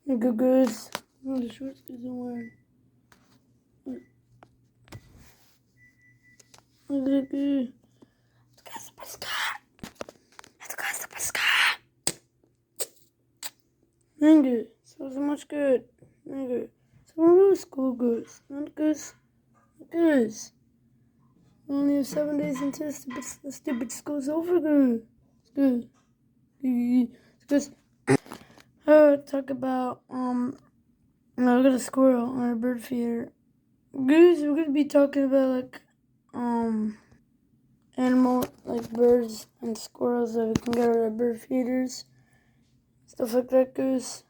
Good goose. Oh, the shorts isn't wearing. Look at the Mango. So much good. Mango. So school goose. Not goose. Goose. Only have 7 days until the stupid school's over. Good. It's good. It's good. Talk about look at a squirrel on a bird feeder. Goose. We're gonna be talking about like animal like birds and squirrels that we can get at our bird feeders, stuff like that. Goose.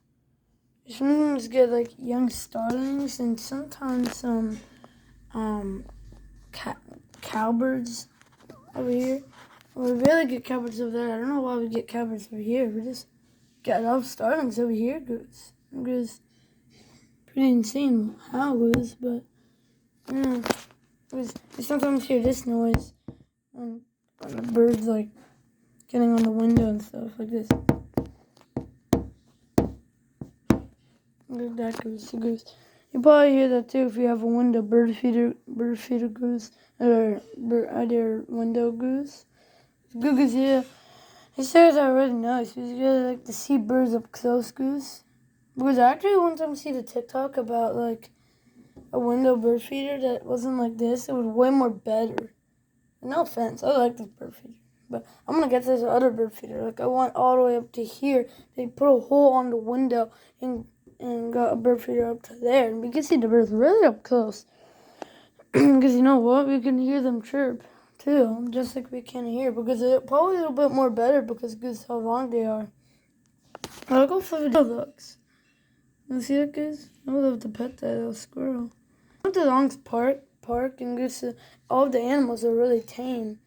We sometimes get like young starlings and sometimes some cowbirds over here. We really get cowbirds over there. I don't know why we get cowbirds over here. We just got off starlings over here. Goose. Pretty insane how goose, but yeah. We sometimes hear this noise when the birds like getting on the window and stuff like this. That goose. You probably hear that too if you have a window bird feeder goose or either window goose. Goose, yeah. It says I already know. It's really like to see birds up close, goose. Because I actually one time see the TikTok about like a window bird feeder that wasn't like this. It was way more better. No offense, I like this bird feeder. But I'm gonna get this other bird feeder. Like I want all the way up to here. They put a hole on the window and got a bird feeder up to there. And we can see the birds really up close. Because you know what? We can hear them chirp too. Just like we can here. Because it's probably a little bit more better because guess how long they are. I'll go for the dogs. You see that, guys? I would love to pet that little squirrel. I went to Long's Park and guess all of the animals are really tame.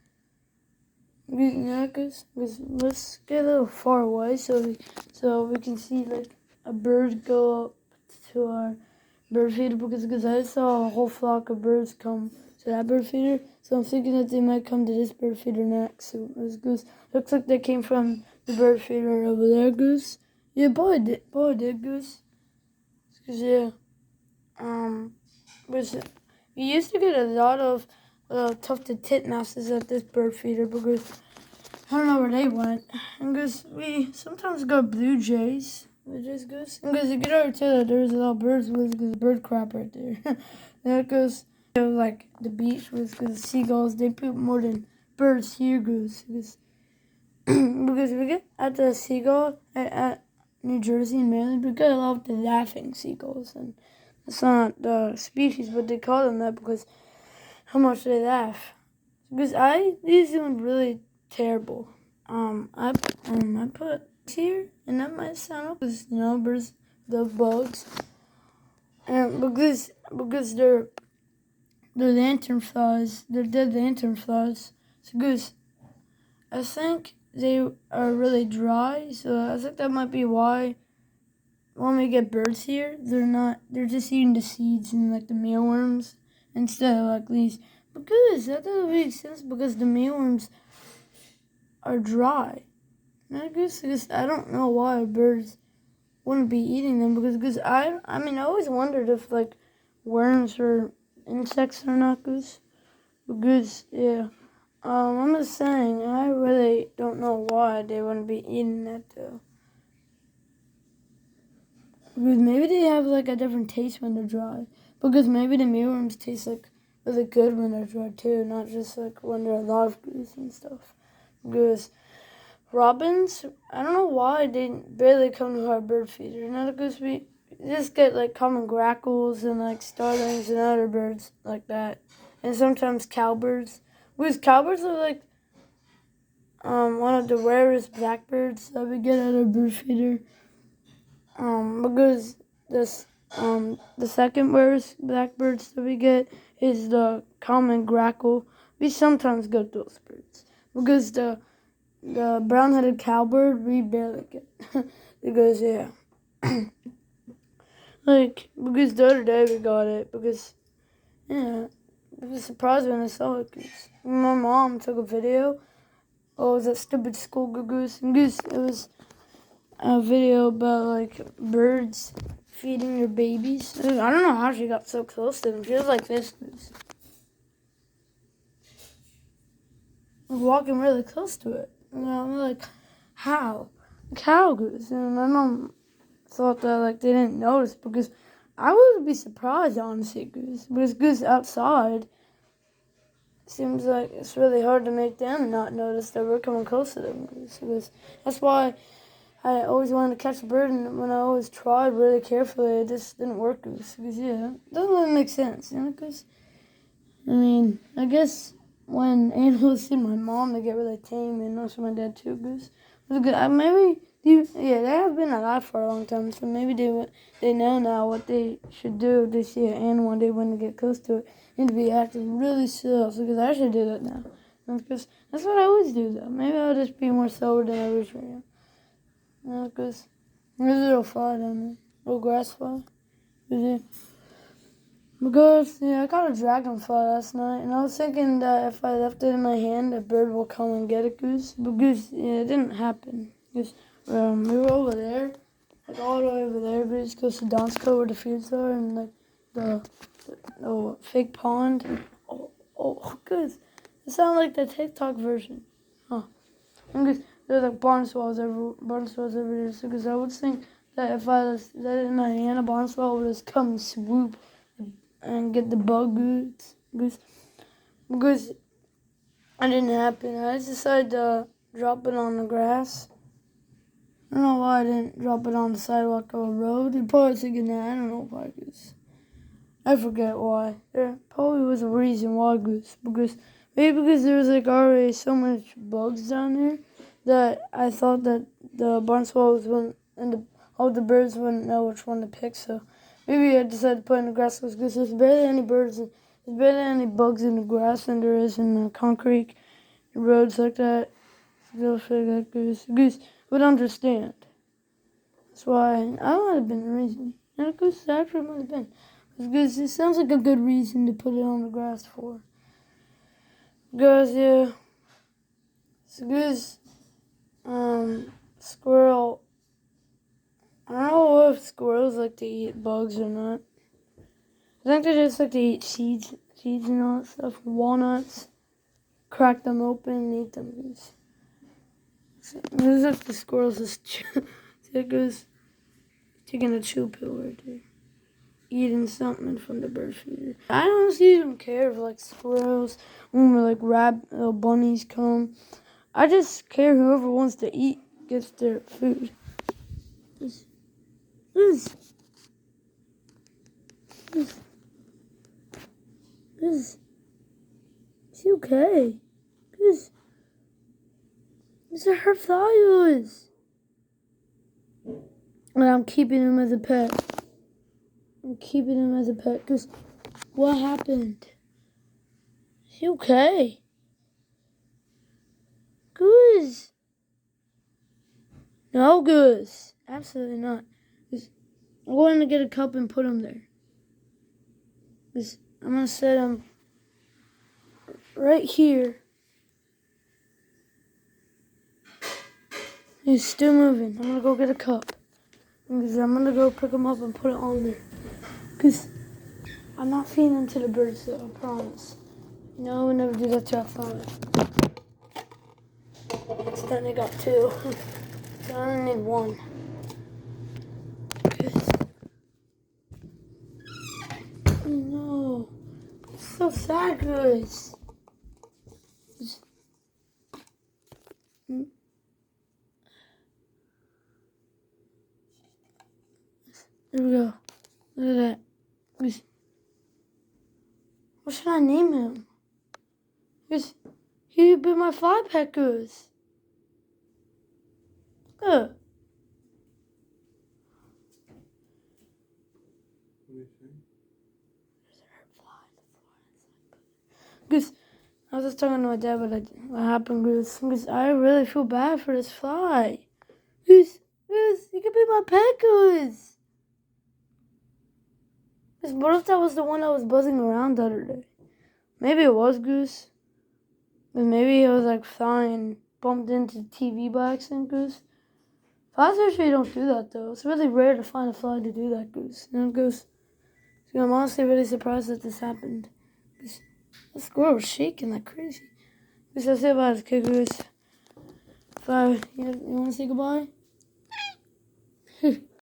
Yeah, guys, let's get a little far away so we can see like a bird go up to our bird feeder because I saw a whole flock of birds come to that bird feeder, so I'm thinking that they might come to this bird feeder next. So this goose looks like they came from the bird feeder over there, goose. Yeah, boy did goose. Cause yeah, we used to get a lot of tufted titmouses at this bird feeder because I don't know where they went. And because we sometimes got blue jays. Goose. And because you get over to that, there's a lot of birds with the bird crap right there. That goes like the beach with the seagulls. They poop more than birds here, goose. Because we get at the seagull at New Jersey and Maryland, we get a lot of the laughing seagulls, and it's not the species, but they call them that because how much they laugh. Because these doing really terrible. I put here, and that might sound up because birds, the bugs, and because they're lanternflies, they're dead lanternflies. So goose, I think they are really dry. So I think that might be why when we get birds here, they're just eating the seeds and like the mealworms instead of like these. Because that doesn't make sense because the mealworms are dry. I guess I don't know why birds wouldn't be eating them because I always wondered if like worms or insects or not goose. Because yeah, I'm just saying I really don't know why they wouldn't be eating that though. Because maybe they have like a different taste when they're dry. Because maybe the mealworms taste like really good when they're dry too, not just like when they're alive goose and stuff. Because robins, I don't know why they barely come to our bird feeder. Not because we just get like common grackles and like starlings and other birds like that, and sometimes cowbirds. Because cowbirds are like one of the rarest blackbirds that we get at our bird feeder. Because the second rarest blackbirds that we get is the common grackle. We sometimes get those birds because the brown-headed cowbird, we barely get. Because, yeah. Because the other day we got it. Because, yeah, I was surprised when I saw it. Cause my mom took a video. Oh, it was that stupid school goose. And goose, it was, a video about like birds feeding their babies. I don't know how she got so close to them. She was like this, Goose. Walking really close to it. I'm like, how? Like, how, Goose? And my mom thought that like they didn't notice because I would be surprised, honestly, Goose. Because Goose outside seems like it's really hard to make them not notice that we're coming close to them, Goose. Because that's why I always wanted to catch a bird, and when I always tried really carefully, it just didn't work, Goose. Because yeah, it doesn't really make sense, Because I mean, I guess when animals see my mom, they get really tame, and also my dad too, Goose. It was good. They have been alive for a long time, so maybe they know now what they should do if they see an animal and they want to get close to it. They need to be acting really slow, because I should do that now. Because that's what I always do, though. Maybe I'll just be more sober than I wish right now. Because there's a little fly down there, little grass fly. Because, I caught a dragonfly last night, and I was thinking that if I left it in my hand, a bird will come and get it, Goose. But Goose, it didn't happen. Goose, we were over there, like all the way over there, Goose, close to Donskoe where the fields are, and like the fake pond. Goose, it sounded like the TikTok version. Huh. And Goose, there's like barn swallows every day, so Goose, I would think that if I let it in my hand, a barn swallow would just come and swoop and get the bug, Goose. Because it didn't happen. I just decided to drop it on the grass. I don't know why I didn't drop it on the sidewalk or a road. You're probably thinking that. I don't know why, Goose. I forget why. There probably was a reason why, Goose. Maybe because there was like already so much bugs down there that I thought that the barn swallows wouldn't, and all the birds wouldn't know which one to pick, so maybe I decided to put in the grass because there's barely any bugs in the grass than there is in the concrete roads like that. They'll figure that Goose would understand. That's why I might have been the reason. And Goose actually might have been. Because it sounds like a good reason to put it on the grass for. Because, yeah. So Goose, squirrel. I don't know if squirrels like to eat bugs or not. I think they just like to eat seeds and all that stuff, walnuts, crack them open and eat them. This is like the squirrels just goes taking a chew pill right there, eating something from the bird feeder. I don't even care if like squirrels, when like little bunnies come. I just care whoever wants to eat gets their food. Is he okay? This is her flowers. And I'm keeping him as a pet. Because what happened? Is he okay? Goose. No, Goose. Absolutely not. I'm going to get a cup and put him there. I'm going to set him right here. He's still moving. I'm going to go get a cup. Because I'm going to go pick him up and put it on there. Because I'm not feeding him to the birds, though, I promise. I would never do that to a flower. So then I got two. So I only need one. Oh no. It's so sad, guys. There we go. Look at that. What should I name him? He would be my fly pet, Goose. Good. Goose, I was just talking to my dad about what happened, Goose. Goose, I really feel bad for this fly. Goose, you could be my pet, Goose. What if that was the one that was buzzing around the other day? Maybe it was Goose. But maybe it was like flying, bumped into the TV by accident, Goose. Flies usually don't do that though. It's really rare to find a fly to do that, Goose. Goose. So I'm honestly really surprised that this happened. The squirrel was shaking like crazy. Goose, that's it about it, okay, Goose. You want to say goodbye?